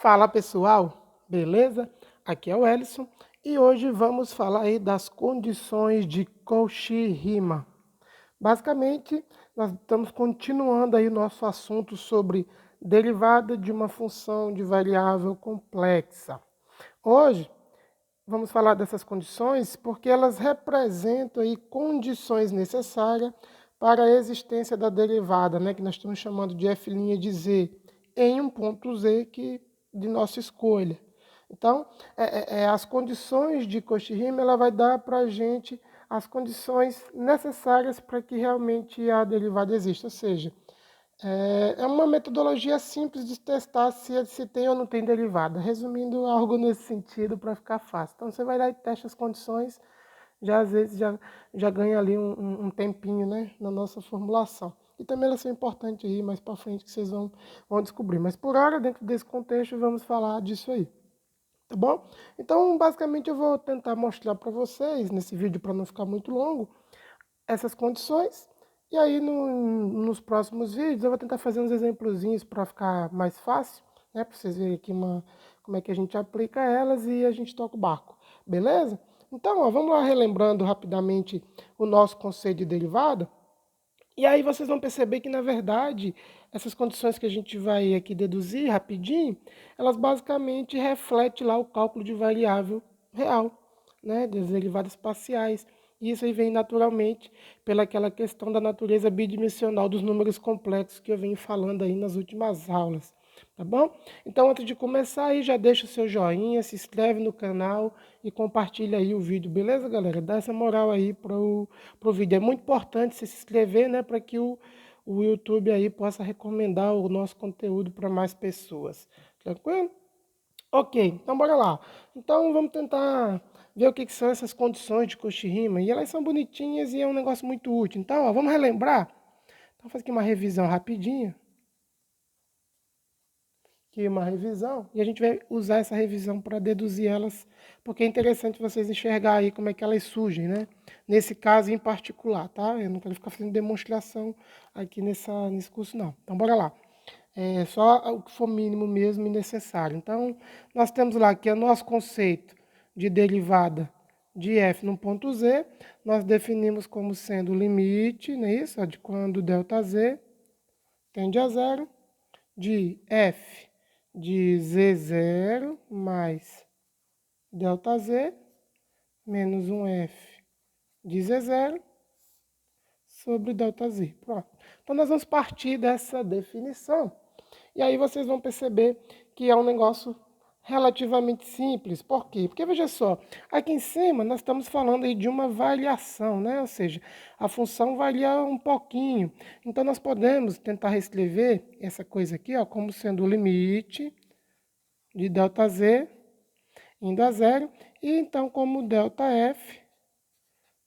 Fala pessoal, beleza? Aqui é o Ellison e hoje vamos falar aí das condições de Cauchy-Riemann. Basicamente, nós estamos continuando aí o nosso assunto sobre derivada de uma função de variável complexa. Hoje vamos falar dessas condições porque elas representam aí condições necessárias para a existência da derivada, né, que nós estamos chamando de f' de z, em um ponto z de nossa escolha. Então, as condições de Cauchy-Riemann ela vai dar para a gente as condições necessárias para que realmente a derivada exista, ou seja, é uma metodologia simples de testar se tem ou não tem derivada. Resumindo, algo nesse sentido para ficar fácil. Então, você vai lá e testa as condições, já às vezes já ganha ali um tempinho, né, na nossa formulação. E também elas são importantes aí mais para frente que vocês vão descobrir. Mas por hora, dentro desse contexto, vamos falar disso aí. Tá bom? Então, basicamente, eu vou tentar mostrar para vocês, nesse vídeo para não ficar muito longo, essas condições. E aí, nos próximos vídeos, eu vou tentar fazer uns exemplozinhos para ficar mais fácil, né? Para vocês verem aqui como é que a gente aplica elas e a gente toca o barco. Beleza? Então, ó, vamos lá relembrando rapidamente o nosso conceito de derivada. E aí vocês vão perceber que, na verdade, essas condições que a gente vai aqui deduzir rapidinho, elas basicamente refletem lá o cálculo de variável real, né, das derivadas parciais. E isso aí vem naturalmente pelaquela questão da natureza bidimensional dos números complexos que eu venho falando aí nas últimas aulas. Tá bom? Então, antes de começar aí, já deixa o seu joinha, se inscreve no canal e compartilha aí o vídeo, beleza, galera? Dá essa moral aí pro vídeo. É muito importante você se inscrever, né, para que o YouTube aí possa recomendar o nosso conteúdo para mais pessoas. Tranquilo? Ok, então bora lá. Então vamos tentar ver o que são essas condições de Cauchy-Riemann. E elas são bonitinhas e é um negócio muito útil. Então, ó, vamos relembrar? Então, vou fazer aqui uma revisão rapidinho. Aqui uma revisão. E a gente vai usar essa revisão para deduzir elas, porque é interessante vocês enxergar aí como é que elas surgem, né? Nesse caso em particular, tá? Eu não quero ficar fazendo demonstração aqui nesse curso, não. Então, bora lá. É só o que for mínimo mesmo e necessário. Então, nós temos lá que o nosso conceito de derivada de f no ponto z, nós definimos como sendo o limite, não é isso? De quando ΔZ tende a zero, de f de z0 mais ΔZ menos um f de z0 sobre ΔZ. Pronto. Então, nós vamos partir dessa definição. E aí vocês vão perceber que é um negócio relativamente simples. Por quê? Porque, veja só, aqui em cima nós estamos falando aí de uma variação, né? Ou seja, a função varia um pouquinho. Então, nós podemos tentar reescrever essa coisa aqui, ó, como sendo o limite de ΔZ indo a zero, e então como ΔF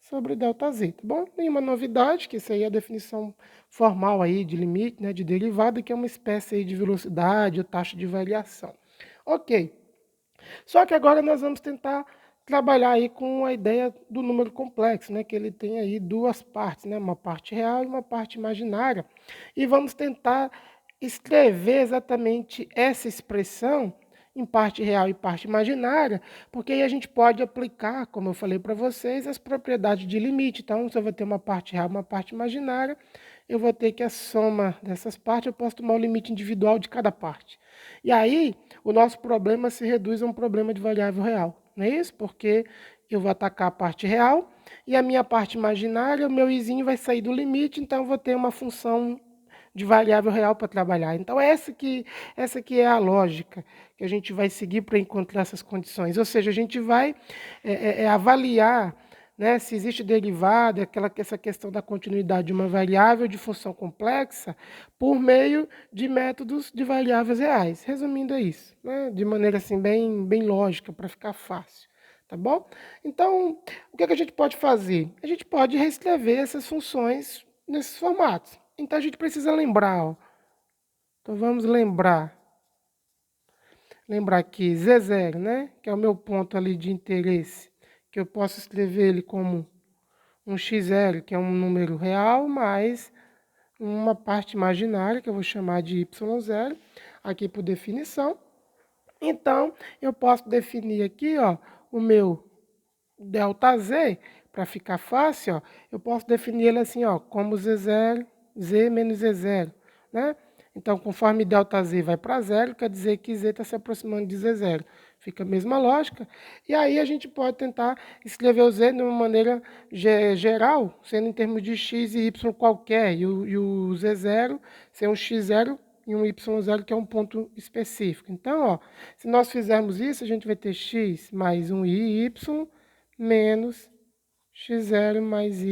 sobre ΔZ, tá bom? Nenhuma novidade, que isso aí é a definição formal aí de limite, né, de derivada, que é uma espécie aí de velocidade ou taxa de variação. Ok. Só que agora nós vamos tentar trabalhar aí com a ideia do número complexo, né, que ele tem aí duas partes, né, uma parte real e uma parte imaginária. E vamos tentar escrever exatamente essa expressão em parte real e parte imaginária, porque aí a gente pode aplicar, como eu falei para vocês, as propriedades de limite. Então, se eu vou ter uma parte real e uma parte imaginária, eu vou ter que a soma dessas partes, eu posso tomar o limite individual de cada parte. E aí, o nosso problema se reduz a um problema de variável real. Não é isso? Porque eu vou atacar a parte real e a minha parte imaginária, o meu izinho vai sair do limite, então eu vou ter uma função de variável real para trabalhar. Então, essa que é a lógica que a gente vai seguir para encontrar essas condições. Ou seja, a gente vai avaliar, né, se existe derivada, essa questão da continuidade de uma variável de função complexa por meio de métodos de variáveis reais. Resumindo, é isso, né, de maneira assim bem lógica, para ficar fácil. Tá bom? Então, o que a gente pode fazer? A gente pode reescrever essas funções nesses formatos. Então, a gente precisa lembrar. Ó. Então, vamos lembrar. Lembrar aqui Z0, né? Que é o meu ponto ali de interesse. Que eu posso escrever ele como um x0, que é um número real, mais uma parte imaginária, que eu vou chamar de y0, aqui por definição. Então, eu posso definir aqui, ó, o meu ΔZ, para ficar fácil, ó, eu posso definir ele assim, ó, como Z0, Z menos Z0, né? Então, conforme ΔZ vai para zero, quer dizer que Z está se aproximando de Z0. Fica a mesma lógica. E aí a gente pode tentar escrever o Z de uma maneira geral, sendo em termos de x e y qualquer, e o Z0 ser um x0 e um y0, que é um ponto específico. Então, ó, se nós fizermos isso, a gente vai ter x mais um y menos x0 mais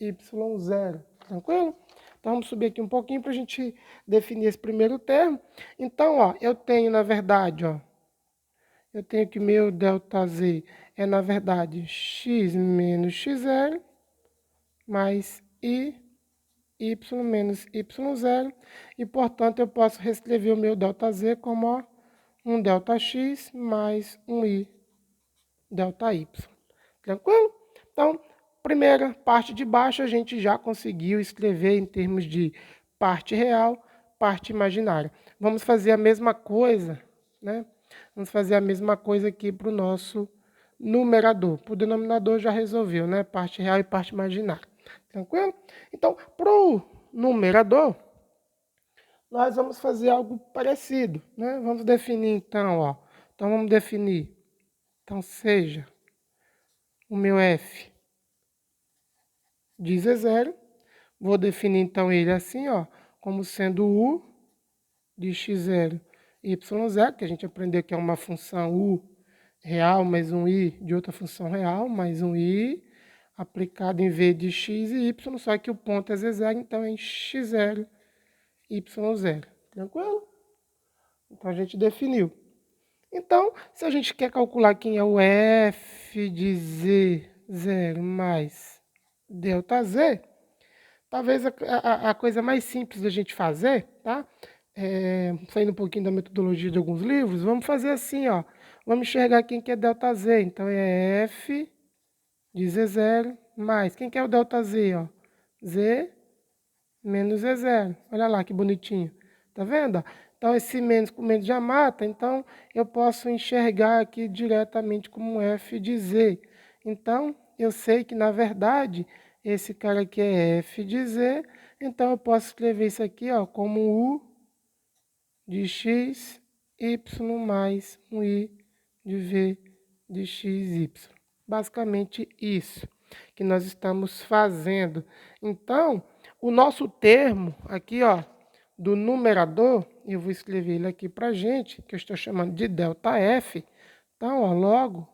y0. Tranquilo? Então, vamos subir aqui um pouquinho para a gente definir esse primeiro termo. Então, ó, eu tenho, na verdade, ó, eu tenho que meu ΔZ é, na verdade, x menos x0 mais y menos y0. E, portanto, eu posso reescrever o meu ΔZ como ó, um ΔX mais um y ΔY. Tranquilo? Então, primeira parte de baixo a gente já conseguiu escrever em termos de parte real, parte imaginária. Vamos fazer a mesma coisa, né? Vamos fazer a mesma coisa aqui para o nosso numerador. Para o denominador já resolveu, né? Parte real e parte imaginária. Tranquilo? Então, para o numerador, nós vamos fazer algo parecido, né? Vamos definir então, ó. Então, vamos definir. Então, seja o meu f de Z0. Vou definir então ele assim, ó, como sendo u de x0 e y0, que a gente aprendeu que é uma função u real mais um i de outra função real, mais um i aplicado em v de x e y, só que o ponto é Z0, então é em x0, y0. Tranquilo? Então a gente definiu. Então, se a gente quer calcular quem é o f de Z0 mais ΔZ, talvez a coisa mais simples da gente fazer, tá? Saindo um pouquinho da metodologia de alguns livros, vamos fazer assim, ó. Vamos enxergar quem que é ΔZ. Então, é F de Z0 mais. Quem que é o ΔZ, ó? Z menos Z0. Olha lá que bonitinho. Tá vendo? Então, esse menos com menos já mata. Então, eu posso enxergar aqui diretamente como F de Z. Então, eu sei que, na verdade, esse cara aqui é F de Z. Então, eu posso escrever isso aqui, ó, como U de x, y mais um i de v de x, y. Basicamente isso que nós estamos fazendo. Então, o nosso termo aqui, ó, do numerador, eu vou escrever ele aqui para a gente, que eu estou chamando de ΔF. Então, ó, logo,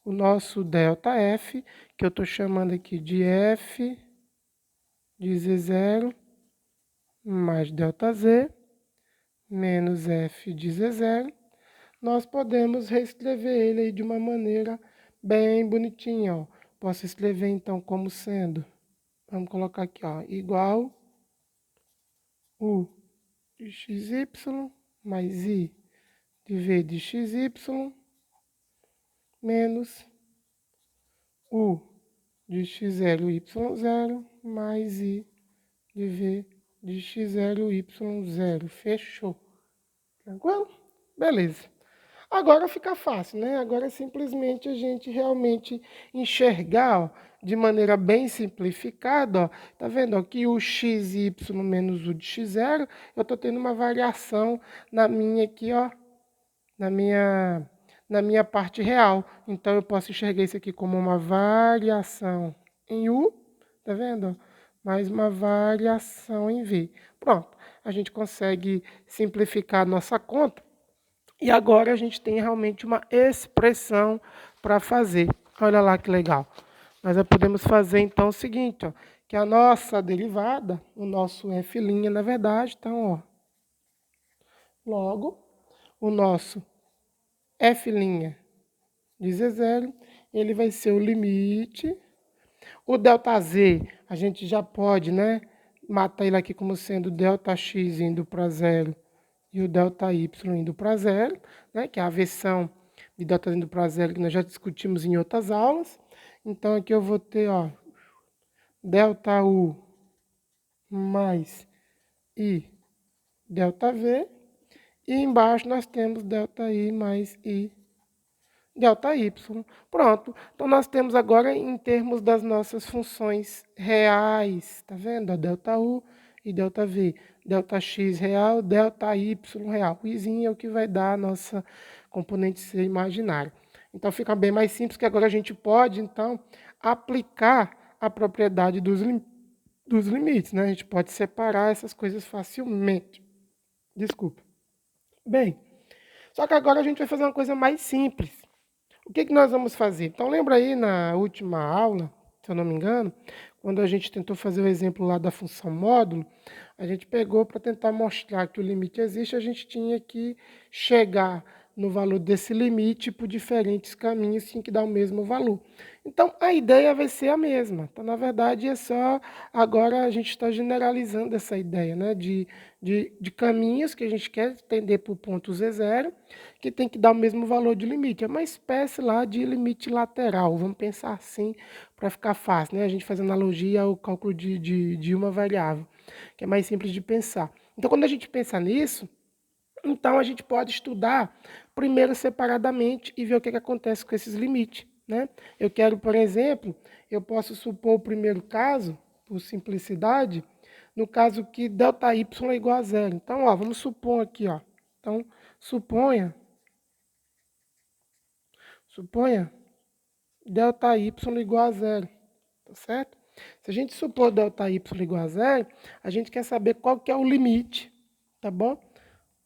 o nosso ΔF, que eu estou chamando aqui de F de Z0 mais ΔZ, menos f de Z0, nós podemos reescrever ele aí de uma maneira bem bonitinha, ó. Posso escrever então como sendo, vamos colocar aqui, ó, igual u de xy mais i de v de xy menos u de x0 y0 mais i de v de x0 y0. Fechou. Tranquilo? Beleza. Agora fica fácil, né? Agora é simplesmente a gente realmente enxergar, ó, de maneira bem simplificada, ó. Tá vendo aqui o x e y menos u de x0, eu estou tendo uma variação na minha aqui, ó, na minha parte real. Então eu posso enxergar isso aqui como uma variação em u, tá vendo? Mais uma variação em v. Pronto, a gente consegue simplificar a nossa conta. E agora a gente tem realmente uma expressão para fazer. Olha lá que legal. Nós já podemos fazer então o seguinte, ó, que a nossa derivada, o nosso f', na verdade, então, ó, logo, o nosso f' de Z0, ele vai ser o limite. O ΔZ, a gente já pode, né, matar ele aqui como sendo ΔX indo para 0 e o ΔY indo para 0, né, que é a versão de ΔZ indo para 0 que nós já discutimos em outras aulas. Então, aqui eu vou ter, ó, ΔU mais I ΔV. E embaixo nós temos ΔI mais I, ΔY. Pronto. Então, nós temos agora em termos das nossas funções reais. Tá vendo? ΔU e ΔV. ΔX real, ΔY real. O izinho é o que vai dar a nossa componente C imaginária. Então, fica bem mais simples, que agora a gente pode, então, aplicar a propriedade dos limites, né? A gente pode separar essas coisas facilmente. Desculpa. Bem, só que agora a gente vai fazer uma coisa mais simples. O que nós vamos fazer? Então, lembra aí na última aula, se eu não me engano, quando a gente tentou fazer o exemplo lá da função módulo, a gente pegou para tentar mostrar que o limite existe, a gente tinha que chegar no valor desse limite por diferentes caminhos, tinha que dar o mesmo valor. Então, a ideia vai ser a mesma. Então, na verdade, é só agora a gente está generalizando essa ideia, né, de caminhos que a gente quer estender para o ponto Z0, que tem que dar o mesmo valor de limite. É uma espécie lá de limite lateral, vamos pensar assim, para ficar fácil, né? A gente faz analogia ao cálculo de uma variável, que é mais simples de pensar. Então, quando a gente pensa nisso, então a gente pode estudar primeiro separadamente e ver o que acontece com esses limites, né? Eu quero, por exemplo, eu posso supor o primeiro caso, por simplicidade, no caso que ΔY é igual a zero. Então, ó, vamos supor aqui, ó. Então, suponha ΔY igual a zero, tá certo? Se a gente supor ΔY igual a zero, a gente quer saber qual que é o limite, tá bom?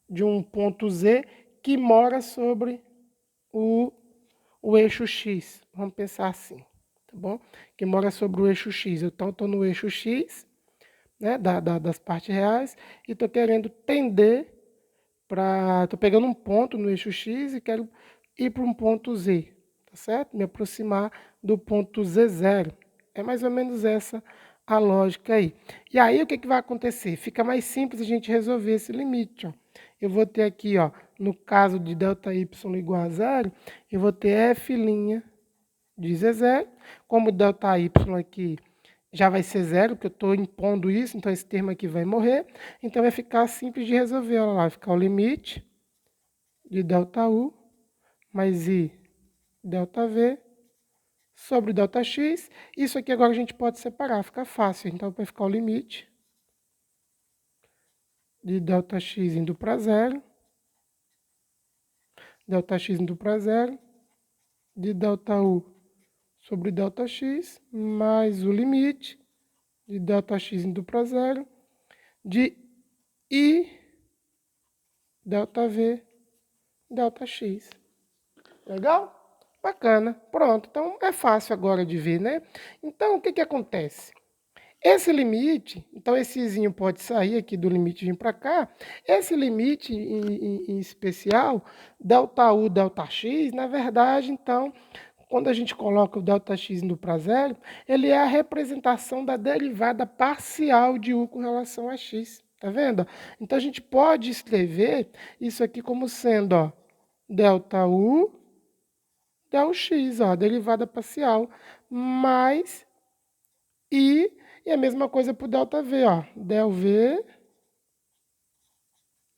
De um ponto Z que mora sobre o eixo X. Vamos pensar assim, tá bom? Que mora sobre o eixo X. Então, estou no eixo X, né, das partes reais, e estou querendo tender para... Estou pegando um ponto no eixo X e quero ir para um ponto Z, tá certo? Me aproximar do ponto Z0. É mais ou menos essa a lógica aí. E aí, o que vai acontecer? Fica mais simples a gente resolver esse limite, ó. Eu vou ter aqui, ó, no caso de ΔY igual a zero, eu vou ter F' de Z0. Como ΔY aqui já vai ser zero, porque eu estou impondo isso, então esse termo aqui vai morrer. Então, vai ficar simples de resolver. Olha lá, vai ficar o limite de ΔU mais I ΔV sobre ΔX. Isso aqui agora a gente pode separar, fica fácil. Então, vai ficar o limite de ΔX indo para zero, ΔX indo para zero, de ΔU sobre ΔX, mais o limite de ΔX indo para zero, de I ΔV ΔX. Legal? Bacana. Pronto. Então, é fácil agora de ver, né? Então, o que acontece? Esse limite, então esse izinho pode sair aqui do limite e vir para cá. Esse limite em especial, ΔU, ΔX, na verdade, então, quando a gente coloca o ΔX indo para zero, ele é a representação da derivada parcial de U com relação a x. Tá vendo? Então, a gente pode escrever isso aqui como sendo, ó, ΔU, ΔX, ó, a derivada parcial, mais I, e a mesma coisa para o ΔV, ó, ΔV,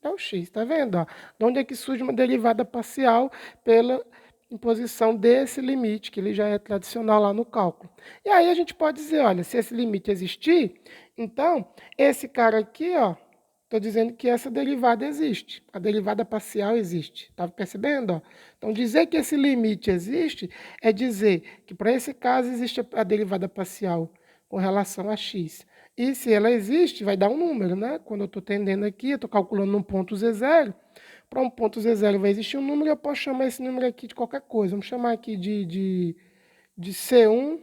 ΔX, tá vendo? Ó? De onde é que surge uma derivada parcial pela imposição desse limite, que ele já é tradicional lá no cálculo. E aí a gente pode dizer, olha, se esse limite existir, então, esse cara aqui, ó, estou dizendo que essa derivada existe, a derivada parcial existe, tá percebendo? Ó? Então, dizer que esse limite existe é dizer que, para esse caso, existe a derivada parcial com relação a x. E se ela existe, vai dar um número, né? Quando eu estou tendendo aqui, eu estou calculando um ponto Z0, para um ponto Z0 vai existir um número, eu posso chamar esse número aqui de qualquer coisa. Vamos chamar aqui de C1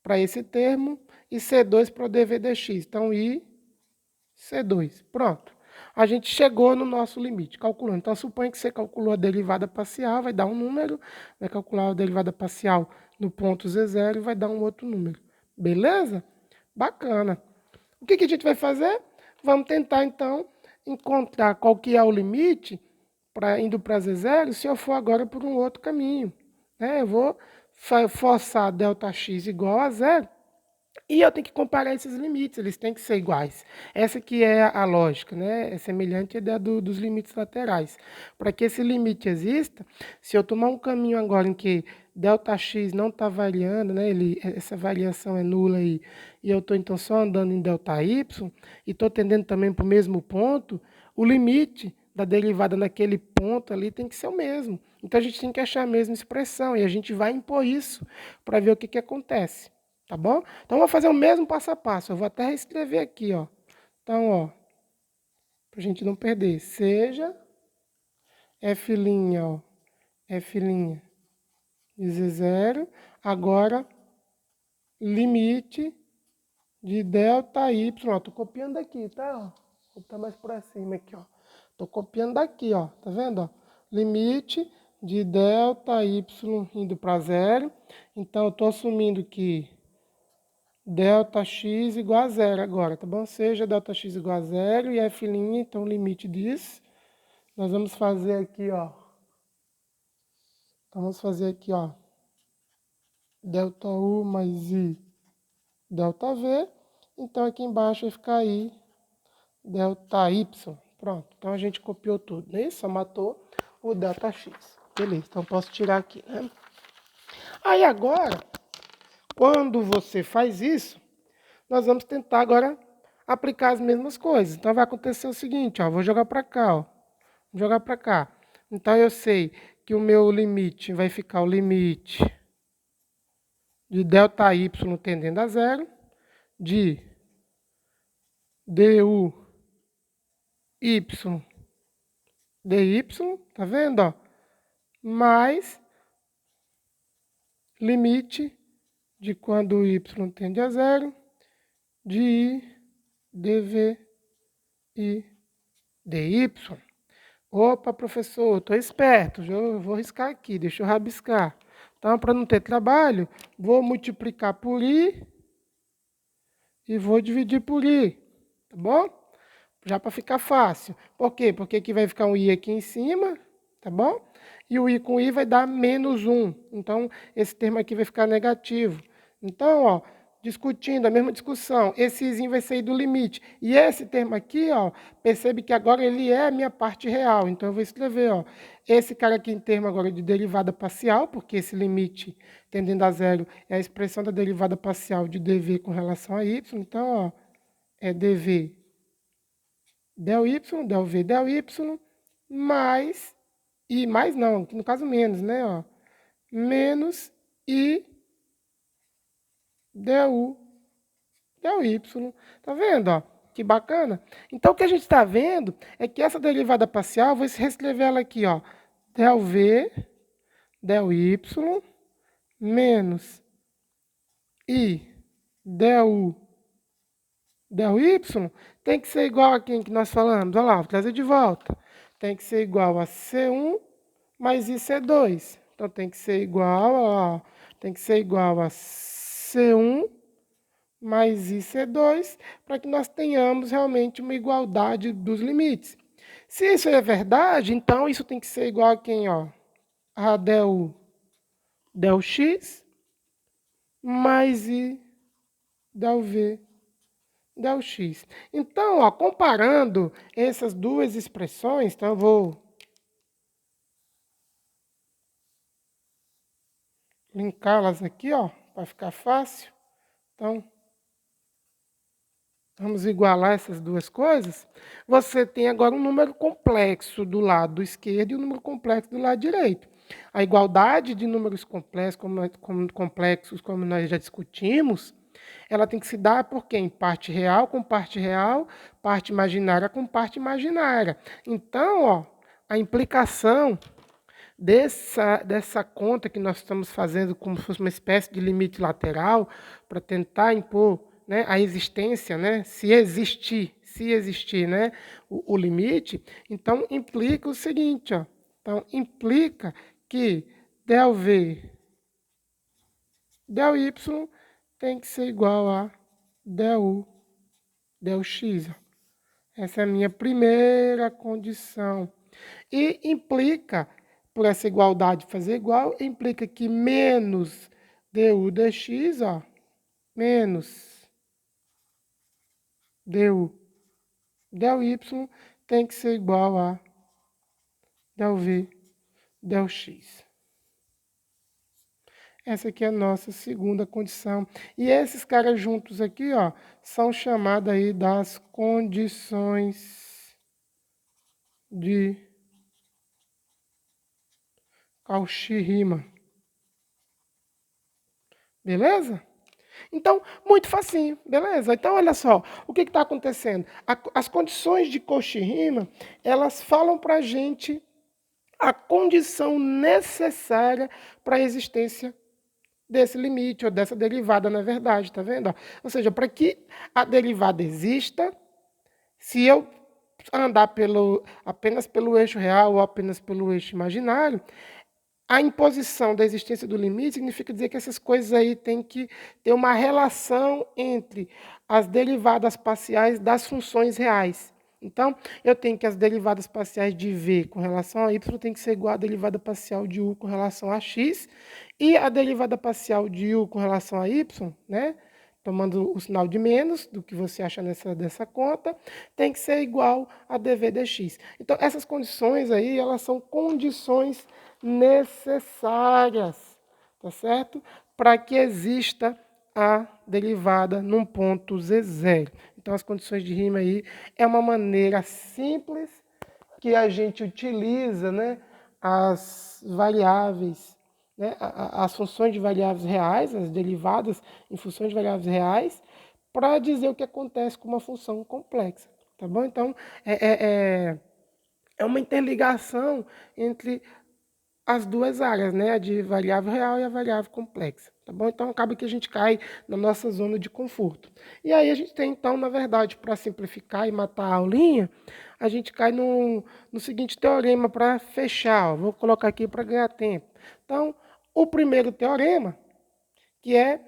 para esse termo e C2 para o dv dx. Então, I, C2. Pronto. A gente chegou no nosso limite, calculando. Então, suponha que você calculou a derivada parcial, vai dar um número, vai calcular a derivada parcial no ponto Z0 e vai dar um outro número. Beleza? Bacana. O que a gente vai fazer? Vamos tentar, então, encontrar qual que é o limite indo para Z0 se eu for agora por um outro caminho. Né? Eu vou forçar ΔX igual a zero E eu tenho que comparar esses limites, eles têm que ser iguais. Essa que é a lógica, né? É semelhante à dos limites laterais. Para que esse limite exista, se eu tomar um caminho agora em que ΔX não está variando, né? Essa variação é nula aí, e eu estou então só andando em ΔY, e estou tendendo também para o mesmo ponto, o limite da derivada naquele ponto ali tem que ser o mesmo. Então a gente tem que achar a mesma expressão, e a gente vai impor isso para ver o que acontece. Tá bom? Então, vou fazer o mesmo passo a passo. Eu vou até reescrever aqui, ó. Então, ó, pra gente não perder. Seja F', ó, F' de Z0. Agora, limite de ΔY. Ó, tô copiando aqui, tá? Ó, vou botar mais pra cima aqui, ó. Tô copiando daqui, ó. Tá vendo, ó? Limite de ΔY indo para 0. Então, eu tô assumindo que ΔX igual a zero agora, tá bom? Seja ΔX igual a zero e F', então o limite disso. Nós vamos fazer aqui, ó. Vamos fazer aqui, ó. ΔU mais I, ΔV. Então aqui embaixo vai ficar aí ΔY. Pronto. Então a gente copiou tudo, né? Só matou o ΔX. Beleza, então posso tirar aqui, né? Aí agora, quando você faz isso, nós vamos tentar agora aplicar as mesmas coisas. Então vai acontecer o seguinte, ó, vou jogar para cá, ó. Vou jogar para cá. Então eu sei que o meu limite vai ficar o limite de ΔY tendendo a zero, de DU y dy, tá vendo, ó? Mais limite de quando o y tende a zero, de I, dv e dy. Opa, professor, estou esperto, eu vou riscar aqui, deixa eu rabiscar. Então, para não ter trabalho, vou multiplicar por I e vou dividir por I, tá bom? Já para ficar fácil. Por quê? Porque aqui vai ficar um I aqui em cima, tá bom? E o I com I vai dar menos 1. Então, esse termo aqui vai ficar negativo. Então, ó, discutindo a mesma discussão, esse izinho vai sair do limite. E esse termo aqui, ó, percebe que agora ele é a minha parte real. Então, eu vou escrever, ó, esse cara aqui em termo agora de derivada parcial, porque esse limite tendendo a zero é a expressão da derivada parcial de dv com relação a y. Então, ó, é dv del v del y, mais, e mais não, no caso menos, né, ó, menos i du del y. Tá vendo, ó? Que bacana. Então, o que a gente está vendo é que essa derivada parcial, vou reescrever ela aqui, ó, del v del y menos i du del y tem que ser igual a quem que nós falamos? Olha lá, vou trazer de volta. Tem que ser igual a C1 mais IC2. Então, tem que ser igual a, tem que ser igual a C1 mais IC2 para que nós tenhamos realmente uma igualdade dos limites. Se isso é verdade, então isso tem que ser igual a quem? Ó? A del x mais I del v del x. Então, ó, comparando essas duas expressões, então eu vou linká-las aqui, ó, para ficar fácil. Então, vamos igualar essas duas coisas. Você tem agora um número complexo do lado esquerdo e um número complexo do lado direito. A igualdade de números complexos, como nós já discutimos, ela tem que se dar por quê? Em parte real com parte real, parte imaginária com parte imaginária. Então, ó, a implicação dessa conta que nós estamos fazendo como se fosse uma espécie de limite lateral para tentar impor, né, a existência, né, se existir, né, o limite, então implica o seguinte, ó, então implica que del v del y tem que ser igual a del u del x. Essa é a minha primeira condição. E implica, por essa igualdade fazer igual, implica que menos du dx, ó, menos du. Del y tem que ser igual a del v, del x. Essa aqui é a nossa segunda condição. E esses caras juntos aqui, ó, são chamados aí das condições de Cauchy-Riemann. Beleza? Então, muito facinho, beleza? Então, olha só, o que está acontecendo? As condições de Cauchy-Riemann, elas falam para a gente a condição necessária para a existência desse limite, ou dessa derivada, na verdade, tá vendo? Ou seja, para que a derivada exista, se eu andar apenas pelo eixo real ou apenas pelo eixo imaginário, a imposição da existência do limite significa dizer que essas coisas aí têm que ter uma relação entre as derivadas parciais das funções reais. Então, eu tenho que as derivadas parciais de v com relação a y tem que ser igual à derivada parcial de u com relação a x, e a derivada parcial de u com relação a y, né, tomando o sinal de menos do que você acha dessa conta, tem que ser igual a dv dx. Então, essas condições aí, elas são condições necessárias, tá certo? Para que exista a derivada num ponto z0. Então, as condições de Riemann aí é uma maneira simples que a gente utiliza, né, as variáveis, né, as funções de variáveis reais, as derivadas em funções de variáveis reais, para dizer o que acontece com uma função complexa, tá bom? Então, é uma interligação entre as duas áreas, né? A de variável real e a variável complexa, tá bom? Então, acaba que a gente cai na nossa zona de conforto. E aí a gente tem, então, na verdade, para simplificar e matar a aulinha, a gente cai no seguinte teorema para fechar. Ó. Vou colocar aqui para ganhar tempo. Então, o primeiro teorema, que é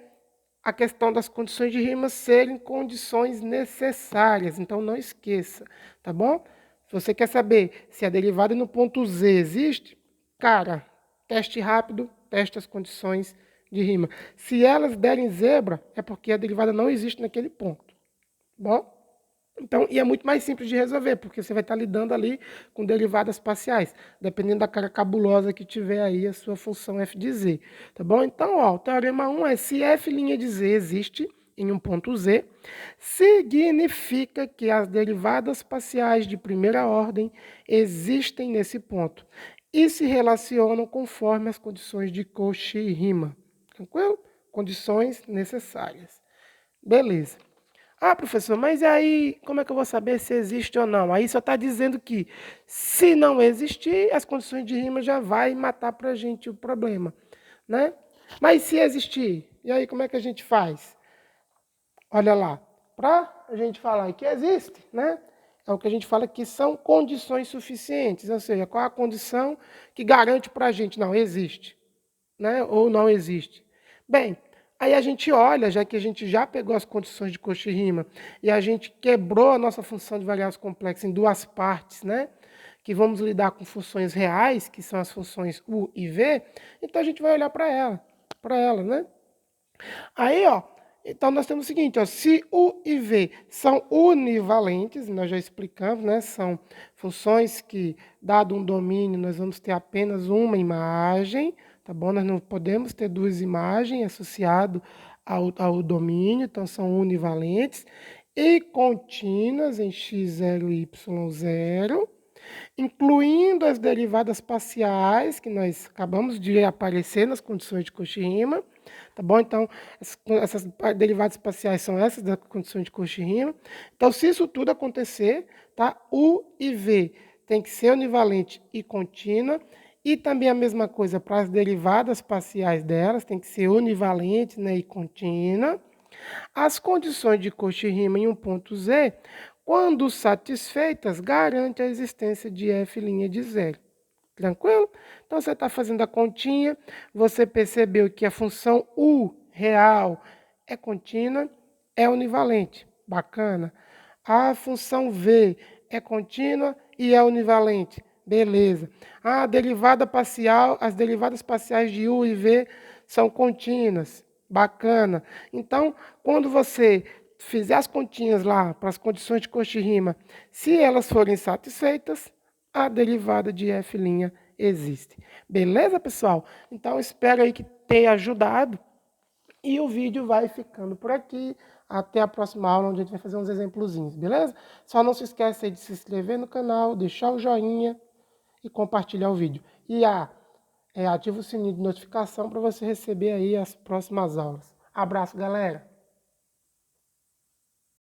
a questão das condições de Riemann serem condições necessárias. Então, não esqueça, tá bom? Se você quer saber se a derivada no ponto Z existe, cara, teste rápido, teste as condições de Riemann. Se elas derem zebra, é porque a derivada não existe naquele ponto. Bom? Então, e é muito mais simples de resolver, porque você vai estar lidando ali com derivadas parciais, dependendo da cara cabulosa que tiver aí a sua função f de z. Tá bom? Então, ó, o teorema 1 é se f' de z existe em um ponto z, significa que as derivadas parciais de primeira ordem existem nesse ponto e se relacionam conforme as condições de Cauchy-Riemann. Tranquilo? Condições necessárias. Beleza. Ah, professor, mas aí como é que eu vou saber se existe ou não? Aí só está dizendo que se não existir, as condições de Riemann já vai matar para a gente o problema, né? Mas se existir, e aí como é que a gente faz? Olha lá, para a gente falar que existe, né? É o que a gente fala que são condições suficientes, ou seja, qual a condição que garante para a gente, não, existe, né? Ou não existe. Bem, aí a gente olha, já que a gente já pegou as condições de Cauchy-Riemann e a gente quebrou a nossa função de variáveis complexas em duas partes, né? Que vamos lidar com funções reais, que são as funções u e v, então a gente vai olhar para ela, né? Aí, ó, então nós temos o seguinte, ó, se u e v são univalentes, nós já explicamos, né? São funções que, dado um domínio, nós vamos ter apenas uma imagem, tá bom? Nós não podemos ter duas imagens associadas ao domínio, então são univalentes e contínuas em x0 e y0, incluindo as derivadas parciais, que nós acabamos de aparecer nas condições de Cauchy-Riemann, tá bom? Então, essas derivadas parciais são essas das condições de Cauchy-Riemann. Então, se isso tudo acontecer, tá? U e V tem que ser univalente e contínua, e também a mesma coisa para as derivadas parciais delas, tem que ser univalente, né, e contínua. As condições de Cauchy-Riemann em um ponto Z, quando satisfeitas, garante a existência de f' de zero. Tranquilo? Então, você está fazendo a continha, você percebeu que a função u real é contínua, é univalente. Bacana. A função v é contínua e é univalente. Beleza. A derivada parcial, as derivadas parciais de u e v são contínuas. Bacana. Então, quando você fizer as continhas lá para as condições de Cauchy-Riemann, se elas forem satisfeitas, a derivada de f' existe. Beleza, pessoal? Então, espero aí que tenha ajudado. E o vídeo vai ficando por aqui. Até a próxima aula, onde a gente vai fazer uns exemplozinhos, beleza? Só não se esqueça aí de se inscrever no canal, deixar o joinha e compartilhar o vídeo. E ativa o sininho de notificação para você receber aí as próximas aulas. Abraço, galera!